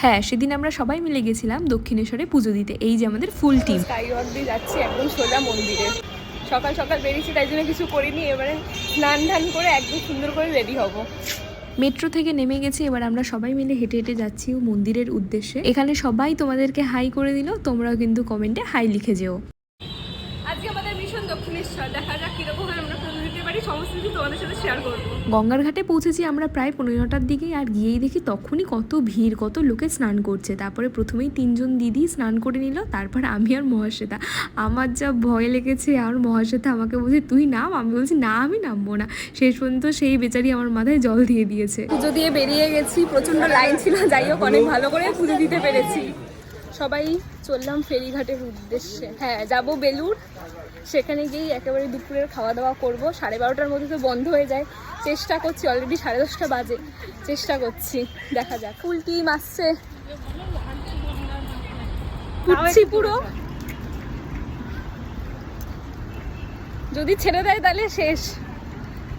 হ্যাঁ, সেদিন আমরা সবাই মিলে গেছিলাম দক্ষিণেশ্বরে পুজো দিতে। এই যে আমাদের ফুল টিম। স্কাইওয়াক দিয়ে যাচ্ছি একদম সোজা মন্দিরে। সকাল সকাল বেরিয়েছি, তাই জন্য কিছু করিনি। এবারে স্নান ধান করে একদম সুন্দর করে রেডি হব। মেট্রো থেকে নেমে গেছি, এবার আমরা সবাই মিলে হেঁটে হেঁটে যাচ্ছি মন্দিরের উদ্দেশ্যে। এখানে সবাই তোমাদেরকে হাই করে দিল, তোমরাও কিন্তু কমেন্টে হাই লিখে যেও। আজকে আমাদের মিশন দক্ষিণেশ্বর, দেখা যাক কিরকম হয় আমরা পুজো দিতে পারি, সমস্ত কিছু তোমাদের সাথে শেয়ার করবো। গঙ্গার ঘাটে পৌঁছেছি আমরা প্রায় 15টার দিকে, আর গিয়েই দেখি তখনই কত ভিড়, কত লোকে স্নান করছে। তারপরে প্রথমেই 3জন দিদি স্নান করে নিল, তারপর আমি আর মহাশ্বেতা। আমার যা ভয় লেগেছে, আর মহাশ্বেতা আমাকে বলছে তুই নাম, আমি বলছি না আমি নামবো না। শেষ পর্যন্ত সেই বেচারি আমার মাথায় জল দিয়ে দিয়েছে। পুজো দিয়ে বেরিয়ে গেছি, প্রচন্ড লাইন ছিল, যাই হোক অনেক ভালো করে পুজো দিতে পেরেছি। সবাই চললাম ফেরিঘাটের উদ্দেশ্যে। হ্যাঁ, যাবো বেলুড়, সেখানে গিয়েই একেবারে দুপুরের খাওয়া দাওয়া করবো। 12:30টার মধ্যে তো বন্ধ হয়ে যায়, চেষ্টা করছি। অলরেডি 10:30 বাজে, চেষ্টা করছি, দেখা যাক। ফুল টিম আসছে, ঘুরছি পুরো। যদি ছেড়ে দেয় তাহলে শেষ।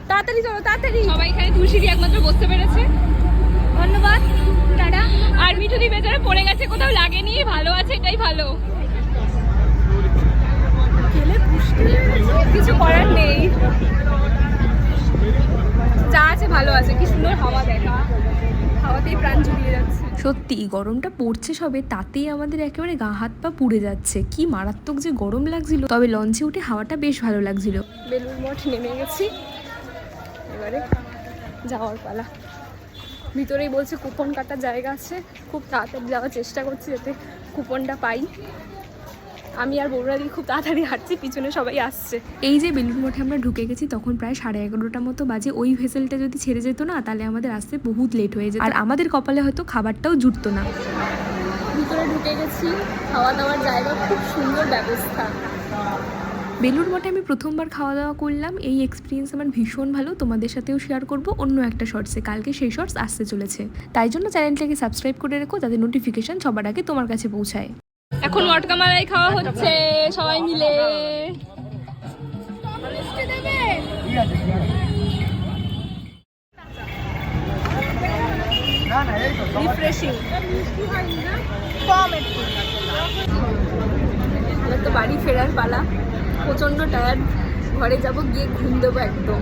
তাড়াতাড়ি চলো, তাড়াতাড়ি। সবাই এখানে তুলসী দিয়ে একমাত্র বসতে পেরেছে, ধন্যবাদ, টাটা। আর মিঠুদি বেচারা পড়ে গেছে, কোথাও লাগেনি, ভালো আছে, এটাই ভালো। কিছু করার নেই, যা আছে ভালো আছে। কি সুন্দর হাওয়া, দেখা হাওয়াতেই প্রাণ জুড়িয়ে যাচ্ছে। সত্যি গরমটা পড়ছে সবে, তাতেই আমাদের একেবারে গা হাত পা পুড়ে যাচ্ছে। কি মারাত্মক যে গরম লাগছিল, তবে লঞ্চে উঠে হাওয়াটা বেশ ভালো লাগছিল। বেলুড় মঠ নেমে গেছি, এবারে যাওয়ার পালা। ভিতরেই বলছে কুপন কাটার জায়গা আছে, খুব তাড়াতাড়ি যাওয়ার চেষ্টা করছি যাতে কুপনটা পাই। আমি আর বৌরা দিদি খুব তাড়াতাড়ি হাঁটছি, পিছনে সবাই আসছে। এই যে বেলুড় মঠে আমরা ঢুকে গেছি, তখন প্রায় 11:30টার মতো বাজে। ওই ভেসেলটা যদি ছেড়ে যেত না, তাহলে আমাদের আসতে বহুত লেট হয়ে যেত, আর আমাদের কপালে হয়তো খাবারটাও জুটতো না। ভিতরে ঢুকে গেছি, খাওয়া দাওয়ার জায়গা, খুব সুন্দর ব্যবস্থা। বেলুড় মঠে আমি প্রথমবার খাওয়া দাওয়া করলাম, এই এক্সপিরিয়েন্স আমার ভীষণ ভালো। তোমাদের সাথেও শেয়ার করব অন্য একটা শর্টসে, কালকে সেই শর্টস আসতে চলেছে। তাই জন্য চ্যানেলটাকে সাবস্ক্রাইব করে রেখো, যাতে নোটিফিকেশন সবার আগে তোমার কাছে পৌঁছায়। এখন মটকা মালাই খাওয়া হচ্ছে সবাই মিলে। রিফ্রেশিং, তো বাড়ি ফেরার পালা। প্রচন্ড টায়ার্ড, ঘরে যাব, গিয়ে ঘুম দেবো একদম।